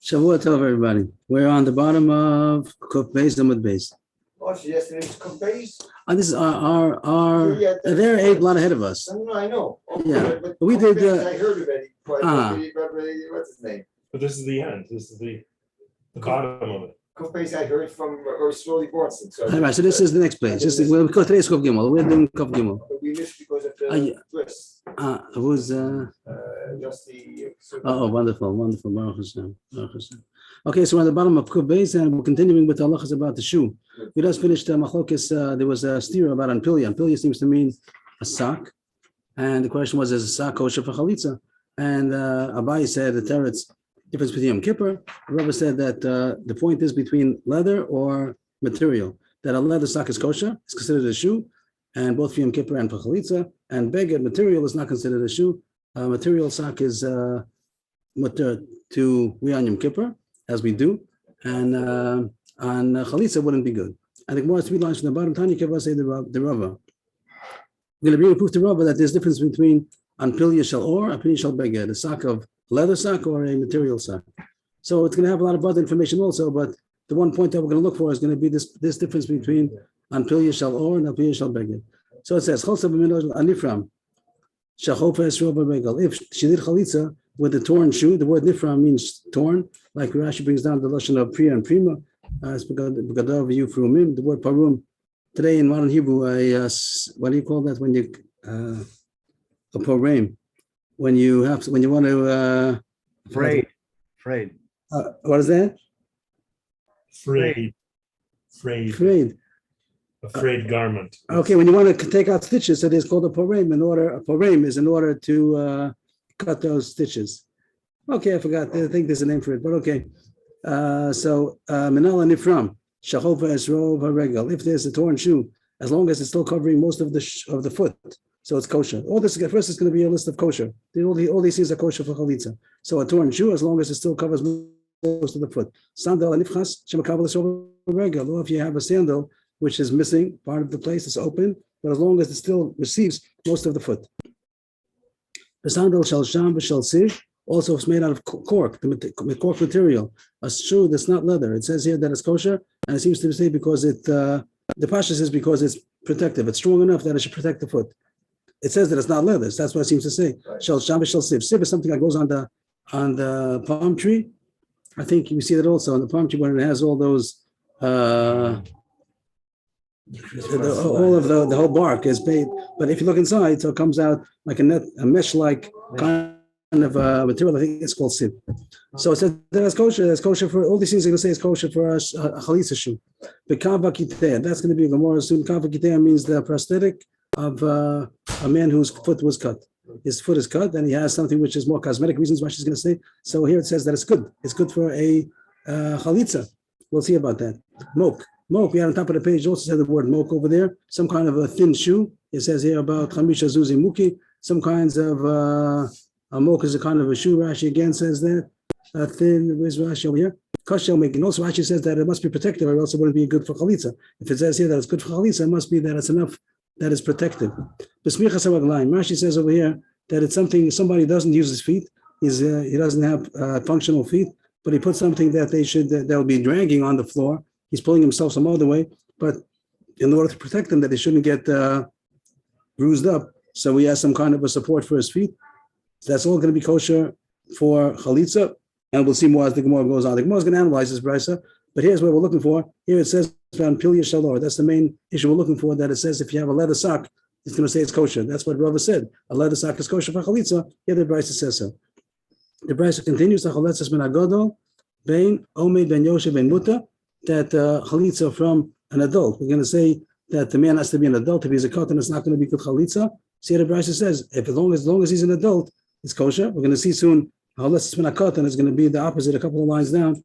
Shavua Tov, everybody. We're on the bottom of Kuf Beis, Amud Beis. Oh, so yesterday was Kuf Beis? This is our they're a lot ahead of us. No, I know. Okay, Yeah. but We Kuf did, Beis, I heard of it, but what's his name? But this is the end. This is the bottom of it. Kuf Beis I heard from Slowly Boston. All right, so this is the next place. We'll go today's Kuf Gimel. We're doing Kuf Gimel. But we missed because of the twist. Who's Just the. wonderful. Baruch Hashem. Okay, so we're on the bottom of Kuf Beis, and we're continuing with the halachas about the shoe. We just finished Machlokes. There was a steer about Anpilya. Anpilya seems to mean a sock, and the question was, is a sock kosher for chalitza? And Abai said the teretz difference between Yom Kippur. Rabbi said that the point is between leather or material. That a leather sock is kosher, it's considered a shoe, and both for Yom Kippur and for chalitza. And beged material is not considered a shoe. Material sock is mutter to wear on Yom Kippur, as we do, and on chalitza wouldn't be good. I think more 3 lines from the bottom. Tanya Keva say the Rava. We're going to bring a proof to Rava that there's a difference between Anpilya shel or Anpilya shel beged, a sock of leather sock or a material sock. So it's going to have a lot of other information also, but the one point that we're going to look for is going to be this difference between Anpilya shel or and Anpilya shel beged. So it says, Anifram, if she did chalitza with the torn shoe, the word nifram means torn, like Rashi brings down the lashon of priya and prima. The word parum. Today in modern Hebrew, what do you call that when you a porim? When you want to Frayed. What is that? Frayed. A frayed garment. Okay, when you want to take out stitches, it is called a porim. A porim is in order to cut those stitches. Okay, I forgot. I think there's a name for it, but okay. So Menala Nifram, Shahova Esrov Haregal. If there's a torn shoe, as long as it's still covering most of the foot, so it's kosher. All this first is going to be a list of kosher. All these things are kosher for chalitza. So a torn shoe, as long as it still covers most of the foot. Sandal Nifchas Shemakabel Esrov Haregal. Or if you have a sandal which is missing part of the place, it's open, but as long as it still receives most of the foot. The sandal shall sham shall siv. Also, it's made out of cork, the cork material. A shoe that's not leather. It says here that it's kosher, and it seems to say because the pasha says because it's protective. It's strong enough that it should protect the foot. It says that it's not leather. So that's what it seems to say. Shall sham shall siv. Siv is something that goes on the palm tree. I think you see that also on the palm tree when it has all those. All of the whole bark is made, but if you look inside, so it comes out like a mesh-like kind of material. I think it's called siv. So it says that's kosher. That's kosher for all these things. Are going to say is kosher for a chalitza shoe. But kava kitea, that's going to be a Gemara soon. Kava kitea means the prosthetic of a man whose foot was cut. His foot is cut, and he has something which is more cosmetic reasons why she's going to say. So here it says that it's good. It's good for a chalitza. We'll see about that. Mok, we had on top of the page also said the word mok over there. Some kind of a thin shoe. It says here about chamisha zuzi muki. Some kinds of a mok is a kind of a shoe. Rashi again says that. Thin, where's Rashi over here? Kashel making. Also Rashi says that it must be protective, or else it wouldn't be good for chalitza. If it says here that it's good for chalitza, it must be that it's enough that it's protective. Rashi says over here that it's something somebody doesn't use his feet. He doesn't have functional feet, but he puts something that they'll be dragging on the floor. He's pulling himself some other way, but in order to protect them, that they shouldn't get bruised up, so he has some kind of a support for his feet. So that's all going to be kosher for chalitza, and we'll see more as the Gemara goes on. The Gemara is going to analyze this brisa, but here's what we're looking for. Here it says Pilya Shalor. That's the main issue we're looking for. That it says if you have a leather sock, it's going to say it's kosher. That's what Rava said. A leather sock is kosher for chalitza. Here the brisa says so. The brisa continues. The chalitza ben agodol, ben omed ben yoshe ben muta. That chalitza from an adult. We're going to say that the man has to be an adult. If he's a katan, it's not going to be good chalitza. See what the brisa says. If as long as he's an adult, it's kosher. We're going to see soon chalitza ben katan is going to be the opposite, a couple of lines down.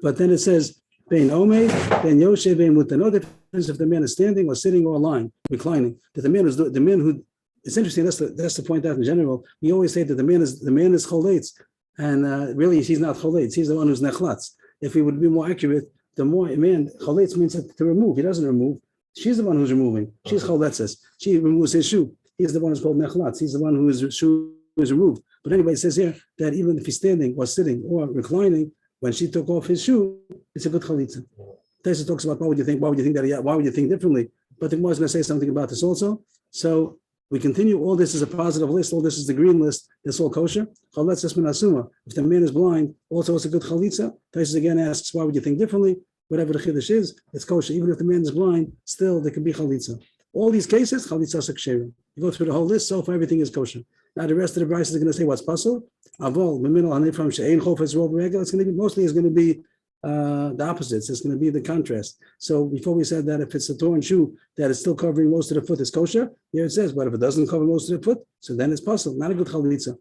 But then it says ben omed, ben yoshe, ben muta. No difference if the man is standing or sitting or lying, reclining. That the man who. It's interesting. That's the point out in general. We always say that the man is choletz, and really he's not choletz. He's the one who's nechlatz. If we would be more accurate. The more man choletz means to remove. He doesn't remove. She's the one who's removing. She's choletzes. She removes his shoe. He's the one who's called nechlatz. He's the one whose shoe is removed. But anyway, it says here that even if he's standing or sitting or reclining, when she took off his shoe, it's a good chalitza. Taisa talks about why would you think that? Why would you think differently? But the Gemara is going to say something about this also. So we continue. All this is a positive list. All this is the green list. It's all kosher. If the man is blind, also it's a good chalitza. Taisa again asks, why would you think differently? Whatever the chiddush is, it's kosher. Even if the man is blind, still there can be chalitza. All these cases, chalitza sekshera. You go through the whole list, so far everything is kosher. Now the rest of the braysos is going to say what's possible. Avol, it's going to be mostly is going to be the opposites. It's going to be the contrast. So before we said that if it's a torn shoe that is still covering most of the foot, it's kosher. Here it says, but if it doesn't cover most of the foot, so then it's possible. Not a good chalitza.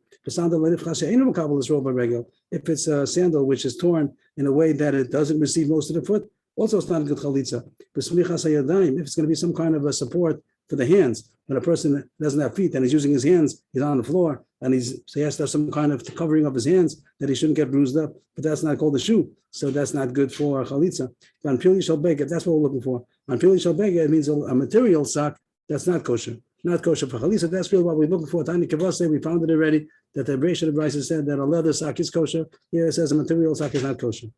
If it's a sandal which is torn in a way that it doesn't receive most of the foot, also it's not a good chalitza. If it's going to be some kind of a support for the hands, when a person doesn't have feet and he's using his hands, he's on the floor, and so he has to have some kind of covering of his hands that he shouldn't get bruised up. But that's not called a shoe, so that's not good for chalitza. On pili shalbega, that's what we're looking for. On pili shalbega, it means a material sock that's not kosher. Not kosher for chalitza. That's really what we're looking for. Tani Kavase, we found it already, that the Brisa of the Brisa said that a leather sock is kosher. Here it says a material sock is not kosher.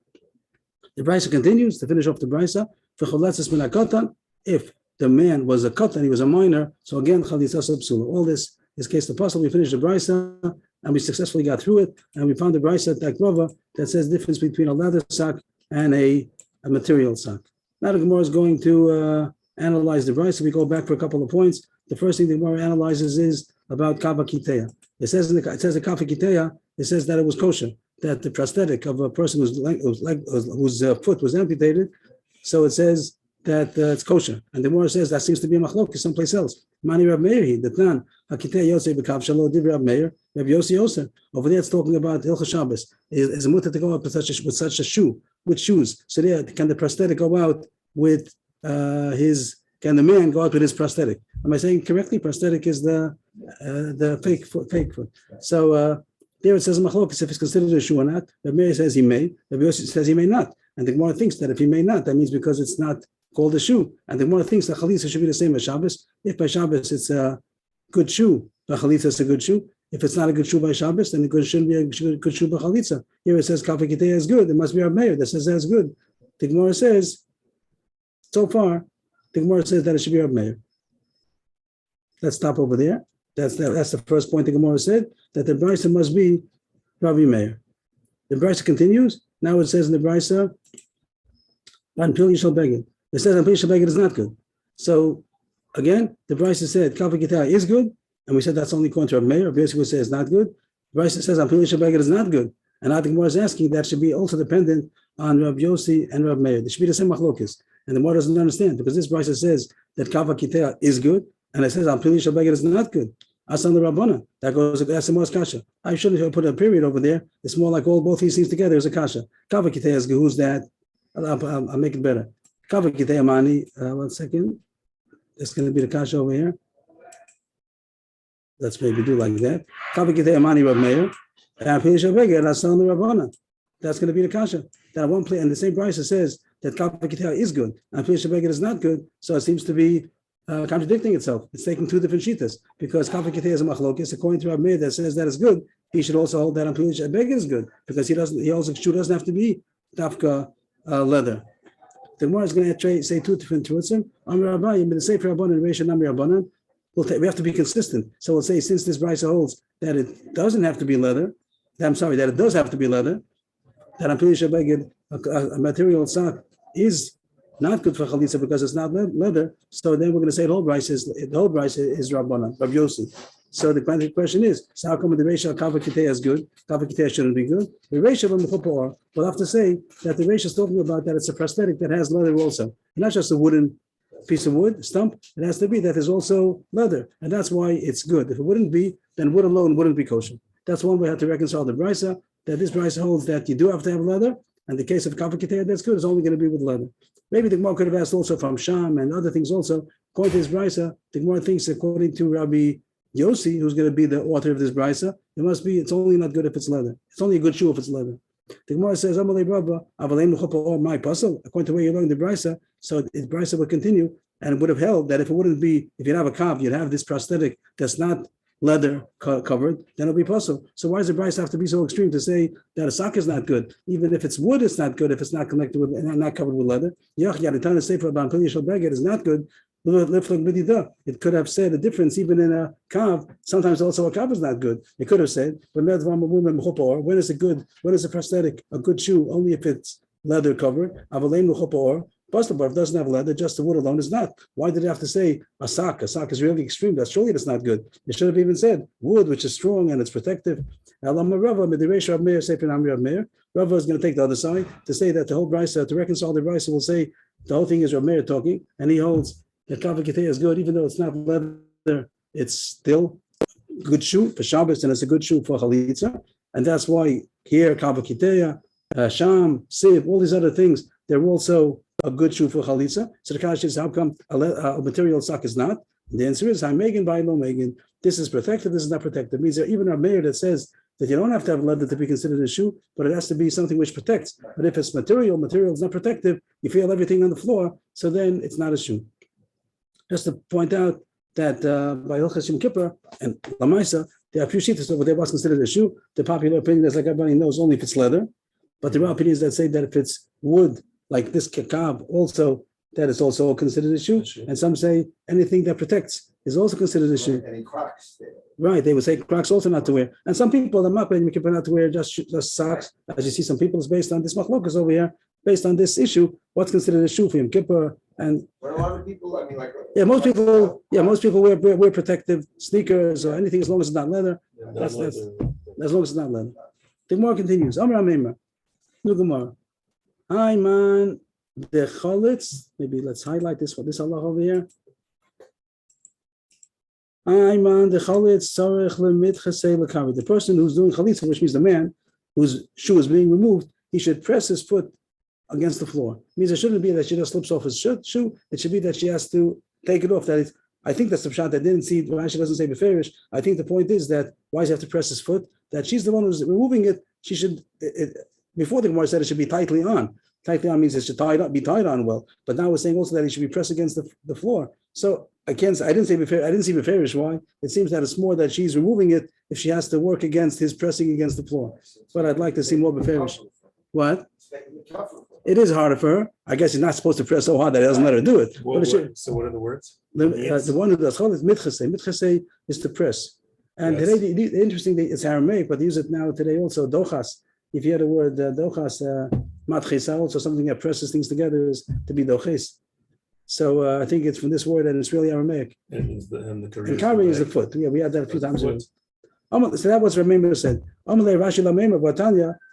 The Brisa continues to finish off the Brisa. If the man was a katan, he was a minor, so again, chalitza psula. All this is case the apostle. We finished the Brisa, and we successfully got through it, and we found the Brisa Takvova that says the difference between a leather sock and a material sock. Now the Gemara is going to analyze the Brisa. We go back for a couple of points. The first thing the Gemara analyzes is about kava kiteya. It says the kava kiteya, it says that it was kosher, that the prosthetic of a person whose foot was amputated. So it says that it's kosher, and the Gemara says that seems to be a machlokes someplace else. Mani Rab Meir, the Tan Hakitei Yosei b'Kav Shalo Div Rab Meir, Rab Yossi Yosef. Over there, it's talking about Hilchos Shabbos. Is a mutter to go out with such a shoe, with shoes? So there, can the prosthetic go out with Can the man go out with his prosthetic? Am I saying correctly? Prosthetic is the fake foot. So there it says machlokes if it's considered a shoe or not. Rab Meir says he may. Rab Yossi says he may not. And the Gemara thinks that if he may not, that means because it's not called a shoe. And the Gemara thinks that chalitza should be the same as Shabbos. If by Shabbos it's a good shoe, by chalitza it's a good shoe. If it's not a good shoe by Shabbos, then it shouldn't be a good shoe by chalitza. Here it says kafei kiteya is good. It must be Rab Meir that says that's good. The Gemara says, so far, the Gemara says that it should be Rab Meir. Let's stop over there. That's the first point the Gemara said, that the Brisa must be Rabbi Meir. The Brisa continues. Now it says in the Brisa, on Pil Yishal Beged. It says on Pil Yishal Beged is not good. So again, the Brisa said kafei kiteya is good, and we said that's only according to Rabbi Meir. Rabbi Yossi would say it's not good. The Brisa says on Pil Yishal Beged is not good, and I think Gemara is asking that should be also dependent on Rabbi Yossi and Rabbi Meir. They should be the same machlokes, and the Gemara doesn't understand because this Brisa says that kafei kiteya is good, and it says on Pil Yishal Beged is not good. Asan the Rabbana. That's the most kasha. I shouldn't have put a period over there. It's more like both these things together is a kasha. Kaveh kiteya is good. Who's that? I'll make it better. Kaveh kiteya mani. 1 second. It's going to be the kasha over here. Let's maybe do like that. Kaveh kiteya mani Rab Meir. And Pil Yishal Beged Asan the Rabbana. That's going to be the kasha. That one place, and the same Brisa says that kaveh kiteya is good, and Pil Yishal Beged is not good. So it seems to be contradicting itself. It's taking two different shitas because kafei kiteya is a machlokes. According to Rabbi Meir that says that is good, he should also hold that on Pil Yishal Beged is good because shoe doesn't have to be dafka leather. The Gemara is going to say two different truths. Amar Rabbi, but the Sefer Rabbanan, Reisha Nami Rabbanan. We have to be consistent. So we'll say since this Brisa holds that it doesn't have to be leather. That it does have to be leather. That on Pil Yishal Beged a material sock is not good for chalitza because it's not leather. So then we're going to say the whole Brisa is Rabbanan, Rav Yossi. So the question is, so how come the Reisha kaveh kiteya is good? Kaveh kiteya shouldn't be good. The Reisha from the Chuppah, we'll have to say that the Reisha is talking about that it's a prosthetic that has leather also, not just a wooden piece of wood stump. It has to be that there's also leather, and that's why it's good. If it wouldn't be, then wood alone wouldn't be kosher. That's one way how to reconcile the Brisa. That this Brisa holds that you do have to have leather, and the case of kaveh kiteya that's good is only going to be with leather. Maybe the Gemara could have asked also from Sham and other things also. According to this Brisa, the Gemara thinks according to Rabbi Yossi, who's going to be the author of this Brisa, it's only not good if it's leather. It's only a good shoe if it's leather. The Gemara says, my puzzle, according to where you learned the Brisa, so the Brisa would continue and it would have held that if you have a kav, you'd have this prosthetic that's not leather covered, then it'll be possible. So why does the price have to be so extreme to say that a sock is not good? Even if it's wood, it's not good if it's not connected with and not covered with leather. It is not good. It could have said a difference even in a kav. Sometimes also a kav is not good. It could have said, when is it good? When is a prosthetic a good shoe? Only if it's leather covered. If it doesn't have leather, just the wood alone is not. Why did it have to say a sock? A sock is really extreme. That's surely that's not good. It should have even said wood, which is strong and it's protective. Rava is going to take the other side to say that the whole brisa, to reconcile the brisa, will say the whole thing is Rav Meir talking, and he holds that kavah kitei is good, even though it's not leather. It's still a good shoe for Shabbos, and it's a good shoe for chalitza, and that's why here kavah kitei, sham, siv, all these other things, they're also a good shoe for chalitza. So the question is, how come a material sock is not? And the answer is, I'm Megan by low Megan. This is protected, this is not protected. It means that even a mayor that says that you don't have to have leather to be considered a shoe, but it has to be something which protects. But if it's material is not protective, you feel everything on the floor, so then it's not a shoe. Just to point out that by Hilchas Yom Kippur and Lamaisa, there are a few sheets over there what's considered a shoe. The popular opinion is, like everybody knows, only if it's leather. But there are opinions that say that if it's wood, like this kakav, also that is also considered a shoe. And some say anything that protects is also considered a shoe. Any Crocs? Right, they would say Crocs also not to wear. And some people, the Makba and Kippur not to wear just socks. As you see, some people is based on this machlokas over here, based on this issue, what's considered a shoe for Yom Kippur. And But a lot of people, I mean, like most people wear protective sneakers or anything as long as it's not leather. That's as long as it's not leather. The Gemara continues. Amar Amemar. New Gemara. Hi man, the chalitz. Maybe let's highlight this for this Allah over here. Hi man, the chalitz tzarech lemitchasei lekavi. The person who's doing chalitza, which means the man whose shoe is being removed, he should press his foot against the floor. It means it shouldn't be that she just slips off his shoe. It should be that she has to take it off. That is, I think that's the pshat. I didn't see. Rashi doesn't say beferish. I think the point is that why does he have to press his foot? That she's the one who's removing it. She should. Before the Gemara said it should be tightly on. Tightly on means it should be tied on well. But now we're saying also that it should be pressed against the floor. So I didn't see beferish. Why? It seems that it's more that she's removing it if she has to work against his pressing against the floor. But I'd like to see more beferish. What? It is harder for her. I guess he's not supposed to press so hard that he doesn't let her do it. So what are the words? The one who does chalitz mitchasei. Mitchasei is to press. And Yes. today, the interesting thing, it's Aramaic, but they use it now today also. Dochas. If you had the word dochas, matchisa, also something that presses things together is to be doches. So I think it's from this word and it's really Aramaic. And the kari is the foot. Yeah, we had that a few times. So that was what Ramember said. The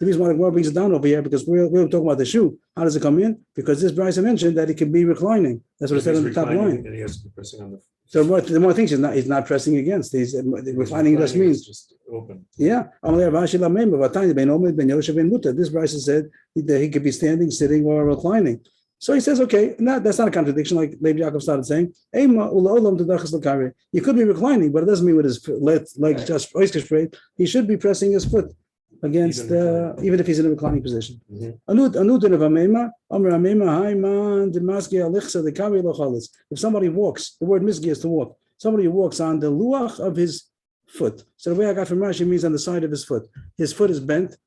reason why the Gemara brings it down over here, because we're talking about the shoe. How does it come in? Because this Bryce mentioned that it can be reclining. That's what it said on the top line. And he has to be pressing on the. So the more things he's not pressing against. He's reclining just means just open. Yeah. This Bryce said that he could be standing, sitting, or reclining. So he says, okay, that's not a contradiction, like Leib Yaakov started saying. You could be reclining, but it doesn't mean with his legs just oyster straight. He should be pressing his foot against, even if he's in a reclining position. If somebody walks, the word misgi is to walk. Somebody walks on the luach of his foot. So the way I got from Rashi means on the side of his foot. His foot is bent.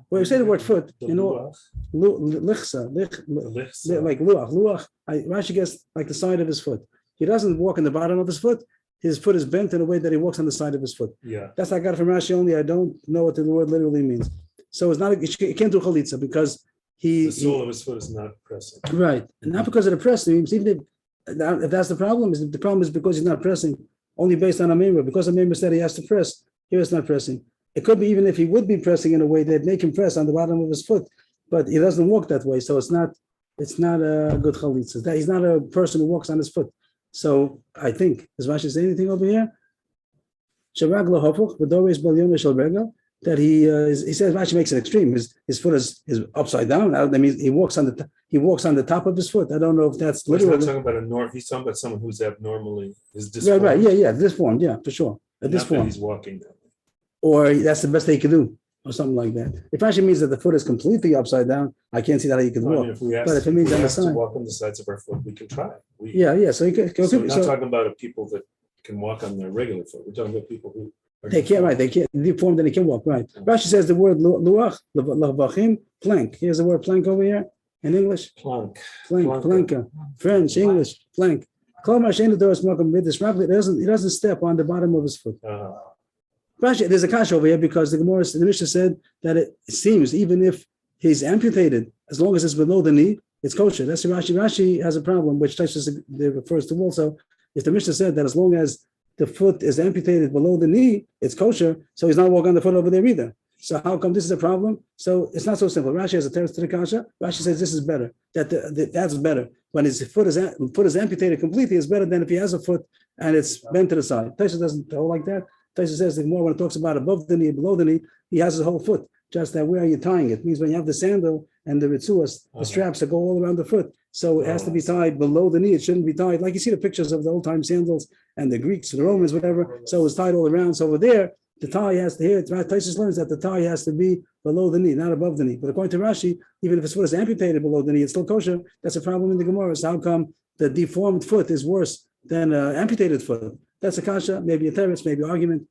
When you say the word foot, you know, lichsa, like luach. Rashi gets like the side of his foot. He doesn't walk in the bottom of his foot. His foot is bent in a way that he walks on the side of his foot. Yeah, that's how I got it from Rashi only. I don't know what the word literally means. So it's not. He can't do chalitza because the sole of his foot is not pressing. Right, and not because of the pressing. Even if that's the problem, is because he's not pressing. Only based on a member. Because a member said he has to press, here it's not pressing. It could be even if he would be pressing in a way that make him press on the bottom of his foot, but he doesn't walk that way, so it's not a good chalitza. He's not a person who walks on his foot. So I think, does Rashi say anything over here? That he says Rashi makes it extreme. His foot is upside down. That means he walks on the top of his foot. I don't know if that's literally. He's not talking about he's talking about someone who's abnormally right, yeah, disformed, yeah, for sure. Disformed. He's walking down. Or that's the best they can do, or something like that. If actually means that the foot is completely upside down, I can't see that he can walk. But if it means on the side, to walk on the sides of our foot, we can try. So you can. So we're not talking about people that can walk on their regular foot. We're talking about people who are They can't, right? They can't deformed and they can walk, right? Rashi says the word luach, lavachim, plank. Here's the word plank over here in English. plank. Plank, planka, French, English, plank. He doesn't step on the bottom of his foot. Rashi, there's a kasha over here because the Mishnah said that it seems even if he's amputated, as long as it's below the knee, it's kosher. That's Rashi. Rashi has a problem, which touches refers to also. If the Mishnah said that as long as the foot is amputated below the knee, it's kosher, so he's not walking on the foot over there either. So how come this is a problem? So it's not so simple. Rashi has a teretz to the kasha. Rashi says this is better. That's better. When his foot is amputated completely, it's better than if he has a foot and it's bent to the side. Taisa doesn't hold like that. Taisa says that more when it talks about above the knee, below the knee, he has his whole foot. Just that where are you tying it? It means when you have the sandal and the ritzuas, the straps that go all around the foot. So it has to be tied below the knee. It shouldn't be tied like you see the pictures of the old time sandals and the Greeks, the Romans, whatever. So it's tied all around. So over there, the tie has to here. Taisus learns that the tie has to be below the knee, not above the knee. But according to Rashi, even if his foot is amputated below the knee, it's still kosher. That's a problem in the Gemara. So how come the deformed foot is worse than an amputated foot? That's a kasha, maybe a teretz, maybe argument.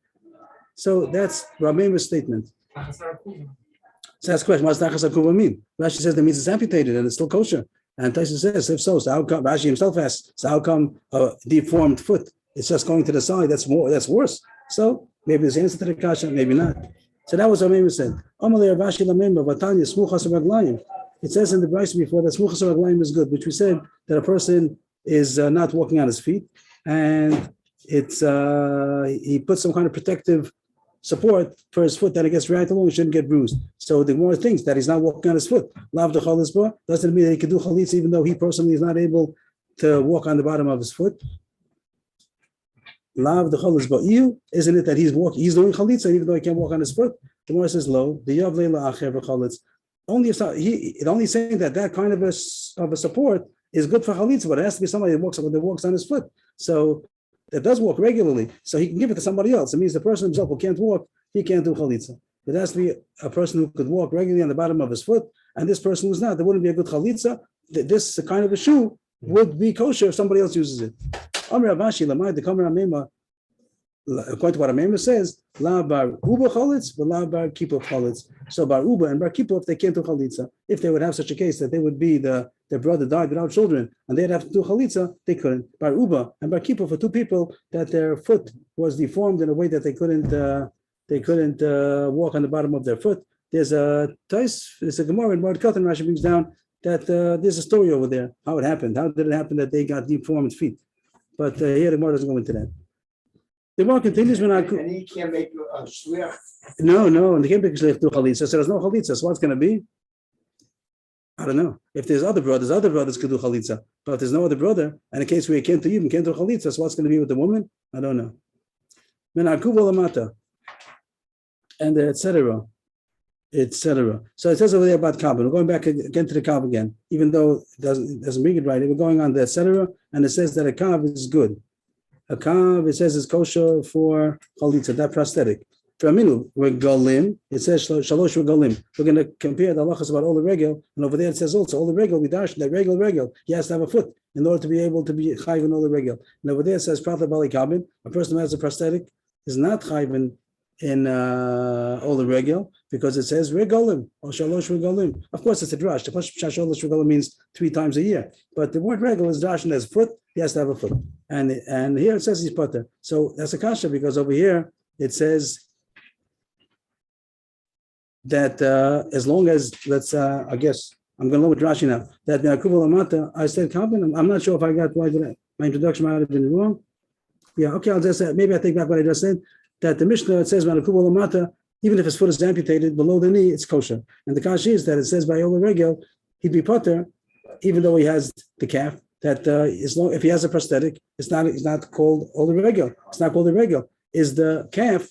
So that's Rabbeinu statement. So that's the question. What's tachas akuva mean? Rashi says that means it's amputated and it's still kosher. And Taisa says, if so how come Rashi himself asks, so how come a deformed foot? It's just going to the side. That's worse. So maybe there's answer to the kasha, maybe not. So that was what Rabbeinu said. It says in the Brisa before that smuchas raglayim is good, which we said that a person is not walking on his feet, and it's he puts some kind of protective support for his foot that it gets right along, it shouldn't get bruised. So the more thinks that he's not walking on his foot. Lav the chalizba doesn't mean that he can do chalitza even though he personally is not able to walk on the bottom of his foot. Lav the chalizba you isn't it that he's doing chalitza even though he can't walk on his foot? The more says low the yav leila acher v'chalitz. Only if it only saying that kind of a support is good for chalitza, but it has to be somebody that walks on his foot. So that does walk regularly, so he can give it to somebody else. It means the person himself who can't walk, he can't do chalitza. It has to be a person who could walk regularly on the bottom of his foot, and this person who's not, there wouldn't be a good chalitza. This kind of a shoe would be kosher if somebody else uses it. According to what Amema says, la bar uba chalitz, but la bar kippur chalitz. So bar uba and bar kippur, if they can't do chalitza, if they would have such a case that they would be their brother died without children and they'd have to do chalitza, they couldn't. Bar uba and bar kippur for two people that their foot was deformed in a way that they couldn't walk on the bottom of their foot. There's a Gemara in Mord Katan Rashi brings down that there's a story over there how it happened. How did it happen that they got deformed feet? But here the Gemara doesn't go into that. The more continues when and he can't make a shliach. No, and they can't make a shliach to chalitza. So there's no chalitza. So what's going to be? I don't know. If there's other brothers could do chalitza. But if there's no other brother, and in case we can't do even can't do chalitza, so what's going to be with the woman? I don't know. And etc. So it says over there about Kav. We're going back again to the Kav again, even though it doesn't bring it right. We're going on the etc. And it says that a Kav is good. A kav, it says, is kosher for chalitza, that prosthetic. For aminu, regalim, it says shalosh regalim. We're going to compare the halachas about all the regel, and over there it says also all the regel, we dash that regel. He has to have a foot in order to be able to be chayv in all the regel. And over there it says pratla bali kabin, a person who has a prosthetic is not chayv in all the regel because it says regalim or shalosh regalim. Of course, it's a drash. The shalosh regalim means 3 times a year, but the word regel is dash and has foot. He has to have a foot, and here it says he's potter. So that's a kasha because over here it says that as long as I guess I'm going to look at Rashi now. That I said kabin. I'm not sure if I got why my introduction might have been wrong. Yeah, okay. I'll just say maybe I take back what I just said. That the Mishnah it says even if his foot is amputated below the knee, it's kosher. And the kasha is that it says by Ola Regel, he'd be potter, even though he has the calf. That if he has a prosthetic, it's not called Ola Regel. It's not called a regel. Is the calf,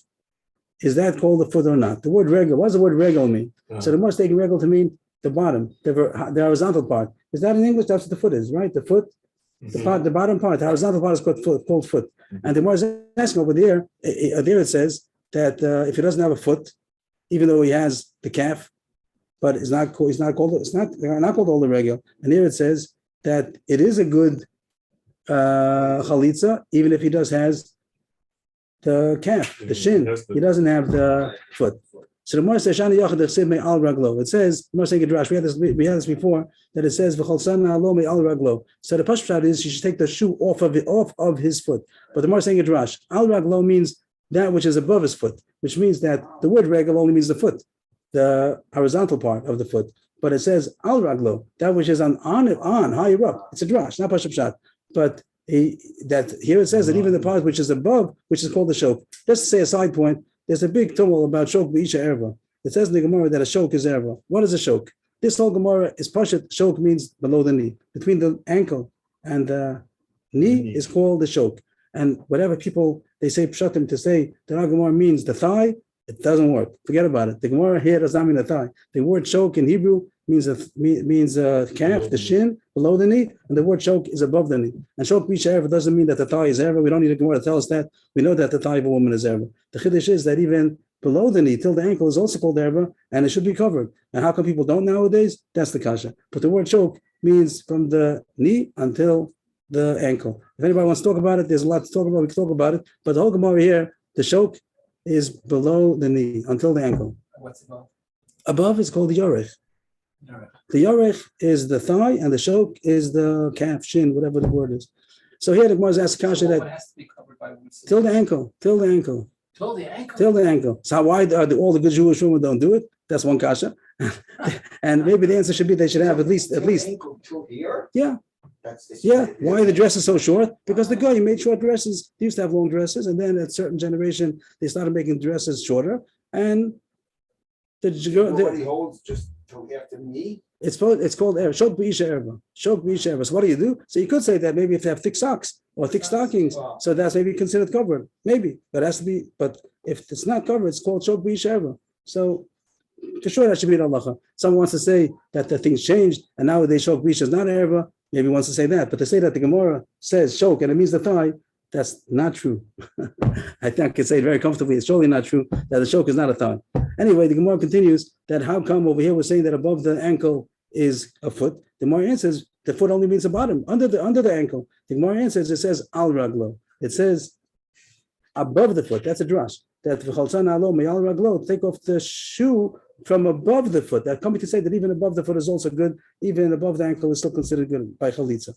is that called the foot or not? The word regel, what does the word regel mean? So the most taking regel to mean the bottom, the horizontal part. Is that in English? That's what the foot is, right? The foot, the bottom part, the horizontal part is called foot. And the more is asking over there it says that if he doesn't have a foot, even though he has the calf, but it's not called Ola Regel. And here it says that it is a good chalitza, even if he does has the calf, the shin. He doesn't have the foot. So the Gemara says, "Shani yachad chsiv me al raglo." It says, Gemara saying Drash. We had this before, that it says v'cholsana alo me al raglo. So the pashut is you should take the shoe off of his foot. But the Gemara saying Drash, al raglo means that which is above his foot, which means that the word regel only means the foot, the horizontal part of the foot. But it says al raglo, that which is on higher up. It's a drash, not pashut. But that here it says that even the part which is above, which is called the shok. Just to say a side point, there's a big tumult about shok b'isha erva. It says in the Gemara that a shok is erva. What is a shok? This whole Gemara is pashut. Shok means below the knee, between the ankle and the knee is called the shok. And whatever people they say pshatim to say that our Gemara means the thigh, it doesn't work. Forget about it. The Gemara here does not mean the thigh. The word shok in Hebrew means calf, the shin, below the knee, and the word shok is above the knee. And shok b'isha erva doesn't mean that the thigh is erva. We don't need a Gemara to tell us that. We know that the thigh of a woman is erva. The chiddush is that even below the knee, till the ankle, is also called erva, and it should be covered. And how come people don't nowadays? That's the kasha. But the word shok means from the knee until the ankle. If anybody wants to talk about it, there's a lot to talk about. We can talk about it. But the whole Gemara here, the shok is below the knee until the ankle. What's above? Above is called the yorech. The yorech is the thigh, and the shok is the calf, shin, whatever the word is. So here the Gemara asks kasha that has to be covered by till the ankle, till the ankle. Till the ankle. Till the ankle. So why all the good Jewish women don't do it? That's one kasha. And maybe the answer should be they should have at least. Ankle till here? Yeah. Why are the dresses so short? Because the guy made short dresses. They used to have long dresses, and then at a certain generation they started making dresses shorter. And Nobody holds just till after the knee. It's called shok b'isha erva. Shok b'isha erva. So what do you do? So you could say that maybe if you have thick socks or thick stockings, so that's maybe considered covered. Maybe, but it has to be. But if it's not covered, it's called shok b'isha erva. So for sure that should be an halacha. Someone wants to say that the things changed and nowadays shok b'isha is not erva. Maybe wants to say that, but to say that the Gemara says shok and it means the thigh, that's not true. I think I can say it very comfortably. It's surely not true that the shok is not a thigh. Anyway, the Gemara continues that how come over here we're saying that above the ankle is a foot? The Gemara answers the foot only means the bottom, under the ankle. The Gemara answers it says al raglo. It says above the foot. That's a drash. That v'chaltzana alo me'al raglo, take off the shoe from above the foot. That coming to say that even above the foot is also good, even above the ankle is still considered good by chalitza.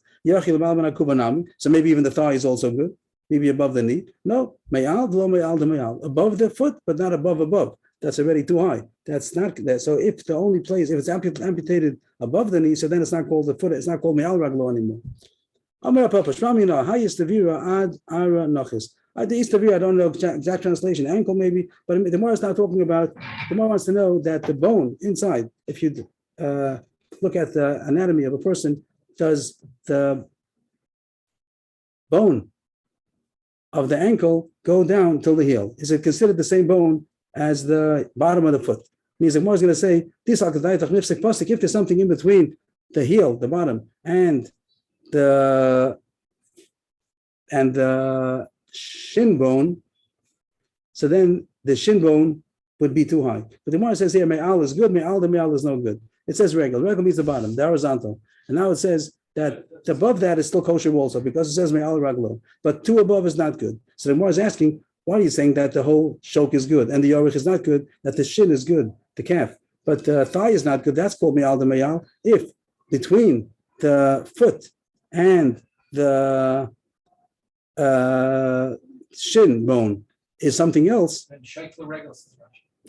So maybe even the thigh is also good, maybe above the knee. No, me'al v'lo me'al de me'al, above the foot, but not above. That's already too high. That's not that. So if the only place, if it's amputated above the knee, so then it's not called the foot. It's not called me'al raglo anymore. Amar Papa Shramina, highest tavira ad ara nachis. The East of I don't know exact translation, ankle maybe, but the Gemara is not talking about. The Gemara wants to know that the bone inside, if you look at the anatomy of a person, does the bone of the ankle go down till the heel? Is it considered the same bone as the bottom of the foot? Means the Gemara is going to say, if there's something in between the heel, the bottom, and the shin bone, so then the shin bone would be too high. But the Gemara says here, me'al is good, the me'al is no good. It says regel. Regel means the bottom, the horizontal. And now it says that above that is still kosher also because it says me'al raglo. But two above is not good. So the Gemara is asking, why are you saying that the whole shok is good and the yorich is not good, that the shin is good, the calf, but the thigh is not good? That's called me'al de me'al. If between the foot and the shin bone is something else,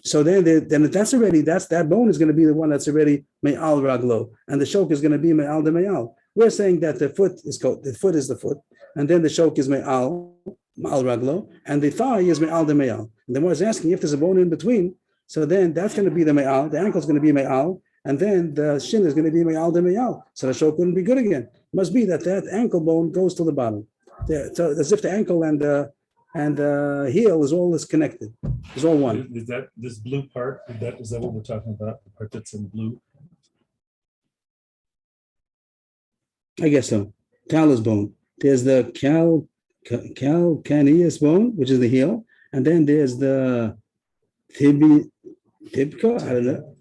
so then that bone is going to be the one that's already me'al raglo, and the shok is going to be me'al de me'al. We're saying that the foot is the foot, and then the shok is me'al raglo, and the thigh is me'al de me'al. And then we're asking if there's a bone in between, so then that's going to be the me'al, the ankle is going to be me'al, and then the shin is going to be me'al de me'al. So the shok wouldn't be good again. It must be that ankle bone goes to the bottom. So as if the ankle and the heel is connected. It's all one. Is that this blue part? Is that what we're talking about? The part that's in blue? I guess so. Talus bone. There's the calcaneus bone, which is the heel, and then there's the tibia, I don't know.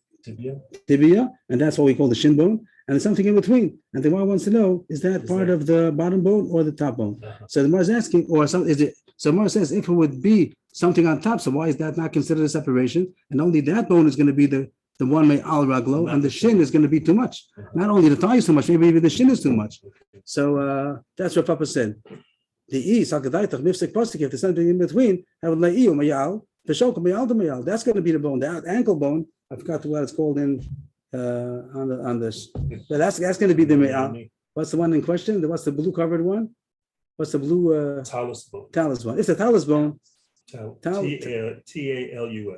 Tibia, and that's what we call the shin bone. And there's something in between. And the Gemara wants to know, is that part of the bottom bone or the top bone? So the Gemara is asking, is it So Gemara says if it would be something on top, so why is that not considered a separation? And only that bone is going to be the one may al raglo, and the shin is going to be too much. Not only the thigh is too much, maybe even the shin is too much. So that's what Papa said. The if there's something in between, that's going to be the bone, the ankle bone. I forgot what it's called in on this. But that's going to be the me'al. What's the one in question? What's the blue covered one? What's the blue Talus bone. talus bone? It's the talus bone. Talus.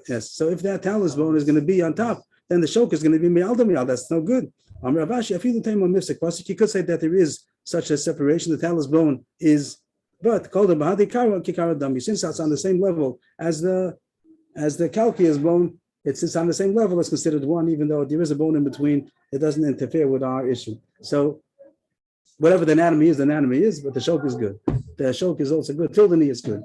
Yes. So if that talus bone is going to be on top, then the shoke is going to be me'al to me'al. That's no good. Ravashi, if you time on mystic pasuk, you could say that there is such a separation. The talus bone is, but called the bahadi kara kikara dami. Since that's on the same level as the calcaneus bone, it's on the same level. It's considered one, even though there is a bone in between. It doesn't interfere with our issue. So whatever the anatomy is, but the shoke is good. The shoke is also good. Till the knee is good.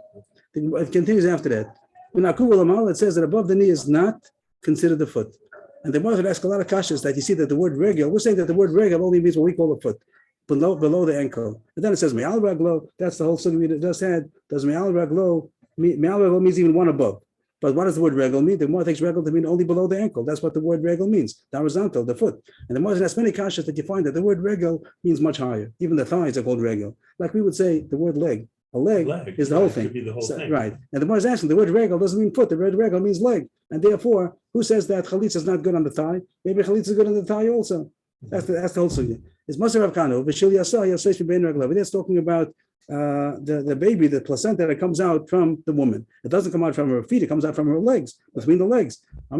It continues after that. In Akubal Amal, it says that above the knee is not considered the foot. And the Moshe ask a lot of kashas that you see that the word regel, we're saying that the word regel only means what we call a foot, below the ankle. And then it says me'al raglo, that's the whole thing we just had. Does me'al raglo means even one above. But what does the word regel mean? The Gemara takes regel to mean only below the ankle. That's what the word regel means, the horizontal, the foot. And the Moshe has many kashas that you find that the word regel means much higher. Even the thighs are called regel. Like we would say the word leg. A leg is the whole thing. The whole thing. Right. And the Gemara is asking, the word regel doesn't mean foot. The word regel means leg. And therefore, who says that chalitza is not good on the thigh? Maybe chalitza is good on the thigh also. That's the whole thing. It's Maser Rav Kano. It's talking about the baby, the placenta that comes out from the woman. It doesn't come out from her feet, it comes out from her legs, between the legs. They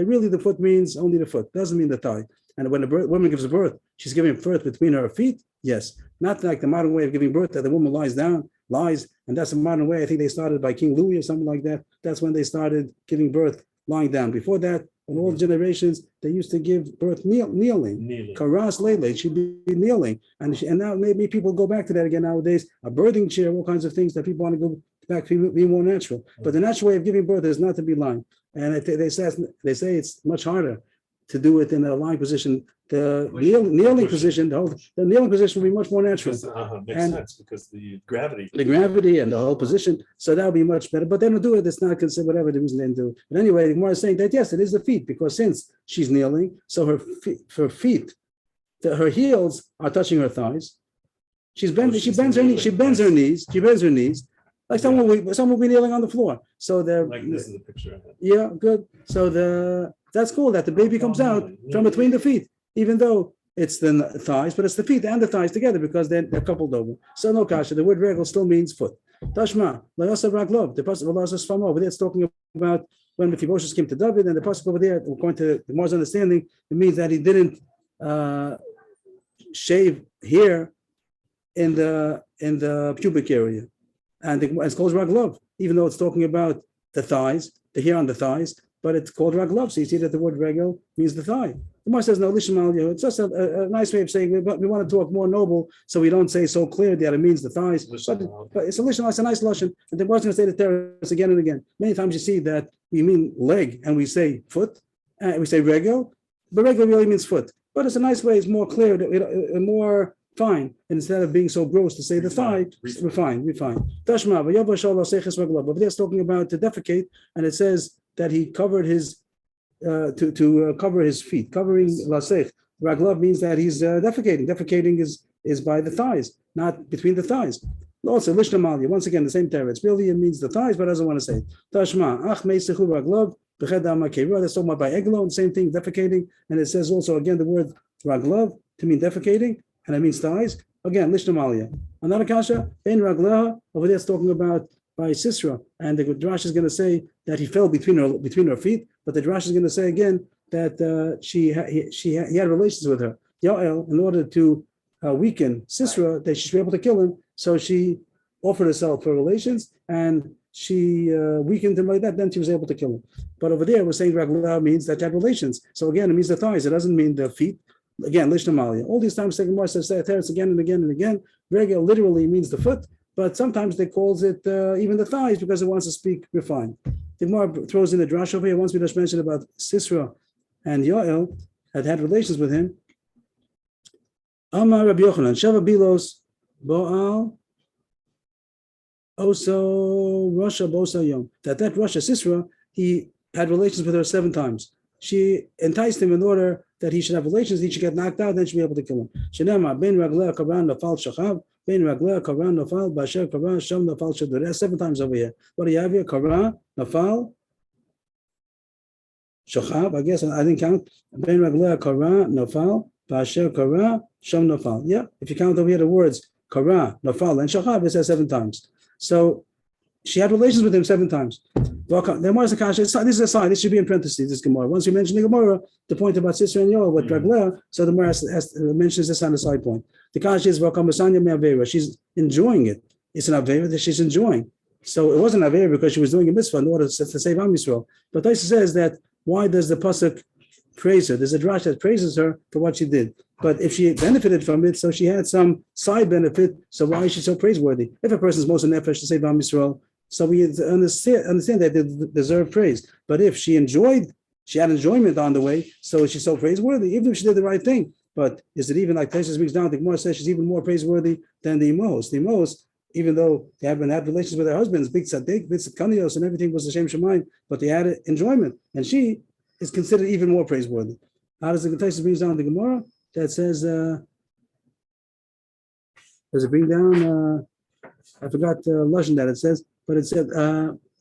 really, the foot means only the foot, doesn't mean the thigh. And when a woman gives birth, she's giving birth between her feet, yes. Not like the modern way of giving birth that the woman lies, and that's a modern way. I think they started by King Louis or something like that. That's when they started giving birth lying down. Before that, in all generations, they used to give birth kneeling. Karas lele, she'd be kneeling. And now maybe people go back to that again nowadays. A birthing chair, all kinds of things that people want to go back to be more natural. But the natural way of giving birth is not to be lying. And they say it's much harder to do it in a lying position. The kneeling position, the kneeling position will be much more natural. Makes sense because the gravity and the whole position. So that would be much better. But they don't do it. It's not considered whatever the reason they do. But anyway, the Gemara is saying that yes, it is the feet because since she's kneeling, so her feet, her heels are touching her thighs. She bends her knees. Like someone will be kneeling on the floor. So they're like this is a picture of it. Yeah, good. So that's cool that the baby comes out from between the feet, even though it's the thighs, but it's the feet and the thighs together because they're coupled over. So no kasha, the word regel still means foot. Tashma, raglov, the pasuk over there it's talking about when Mephibosheth came to David, and the pasuk over there, according to the Gemara's understanding, it means that he didn't shave hair in the pubic area. And it's called raglov, even though it's talking about the thighs, the hair on the thighs, but it's called raglov. So you see that the word regel means the thigh. The Gemara says, no, lishmal, it's just a nice way of saying it, but we want to talk more noble, so we don't say so clear that it means the thighs. But it's a lishmal, it's a nice lashon. And the Gemara's going to say the terrorists again and again. Many times you see that we mean leg and we say foot, and we say regel, but regel really means foot. But it's a nice way, it's more clear, more fine. And instead of being so gross to say the thigh, we're fine. Tashma, but there's talking about to defecate, and it says that he covered his to cover his feet. Covering lasech raglav means that he's defecating. Defecating is by the thighs, not between the thighs. Also lishnamalia. Once again, the same term. It's really it means the thighs, but I doesn't want to say it. Tashma ach meisechu raglav b'chedam akeva. That's talking about by eglon, same thing, defecating, and it says also again the word raglav to mean defecating, and it means thighs. Again, lishnamalia. Another kasha in raglaha over there it's talking about by Sisra, and the Drash is going to say that he fell between her feet, but the Drash is going to say again that he had relations with her. Yael, in order to weaken Sisra, that she should be able to kill him, so she offered herself for relations, and she weakened him like that. Then she was able to kill him. But over there, we're saying Ragla means that you had relations. So again, it means the thighs. It doesn't mean the feet. Again, Lishnamalia. All these times, Second Mar says teretz again and again and again. Regel literally means the foot. But sometimes they calls it even the thighs because it wants to speak refined. The Gemara throws in the drash over here. Once we just mentioned about Sisra and Yael had relations with him. Amar Rabbi Yochanan, Sheva Bilos, Boal, also Russia, Bosa Yom. That Russia, Sisera, he had relations with her 7 times. She enticed him in order that he should have relations, he should get knocked out, then she'd be able to kill him. Shenema, Ben Raglea Karan Nafal Shachav, Ben Raglea Karan Nafal, Basher Karan, Sham Nafal Shadur. 7 times over here. What do you have here? Karan, Nafal, Shachav, I guess I didn't count. Ben Raglea Karan, Nafal, Basher Karan, Sham Nafal. Yeah, if you count over here the words Karan, Nafal, and Shachav, it says 7 times. So she had relations with him 7 times. Then what's the kasha? This is a sign. This should be in parentheses. This Gemara. Once we mention the Gemara, the point about Sisera and Yoel with Ragler, so the Gemara mentions this on the side point. The kasha is she's enjoying it. It's an avera that she's enjoying. So it wasn't avera because she was doing a mitzvah in order to save Am Yisrael. But Taisa says that why does the pasuk praise her? There's a drash that praises her for what she did. But if she benefited from it, so she had some side benefit, so why is she so praiseworthy? If a person is most nefesh to save Am Yisrael, so we understand that they deserve praise. But if she had enjoyment on the way, so she's so praiseworthy, even if she did the right thing. But is it even like Taisa speaks down? The Gemara says she's even more praiseworthy than the Imos. The Imos, even though they had relations with their husbands, big tzaddik, big tzadkanios, and everything was the same shemayim, but they had enjoyment, and she is considered even more praiseworthy. How does the Taisa brings down the Gemara? That says, does it bring down? I forgot lashon that it says. But it said,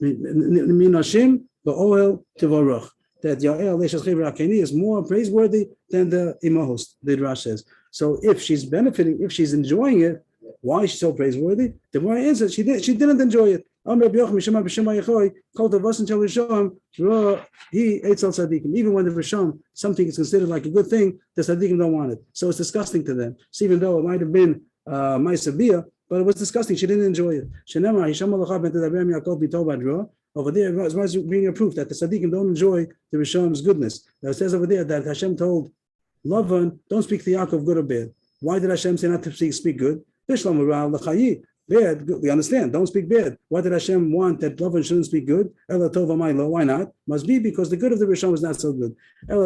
Minashim ba'oel tivaruch, that Yael Leishas Chevra Akeni is more praiseworthy than the Imahos, the Drash says. So if she's benefiting, if she's enjoying it, why is she so praiseworthy? The more answer, she didn't enjoy it. Even when the Rishon, something is considered like a good thing, the Tzaddikim don't want it. So it's disgusting to them. So even though it might have been Maisabiyah, but it was disgusting. She didn't enjoy it. Over there, it was being a proof that the Tzaddikim don't enjoy the Rishon's goodness. Now it says over there that Hashem told Lavan, don't speak to Yaakov good or bad. Why did Hashem say not to speak good? Bad, we understand. Don't speak bad. Why did Hashem want that Lavan shouldn't speak good? Why not? Must be because the good of the Rishon was not so good. And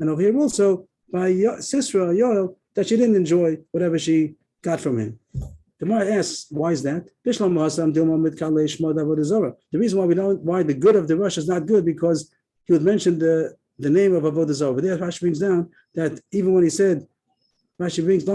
over here also, by Sisera, Yoel, that she didn't enjoy whatever she got from him. The Gemara asks, why is that? The reason why the good of the Rush is not good because he would mention the name of Avodah Zarah. But there Rashi brings down that even when he said, Rashi brings the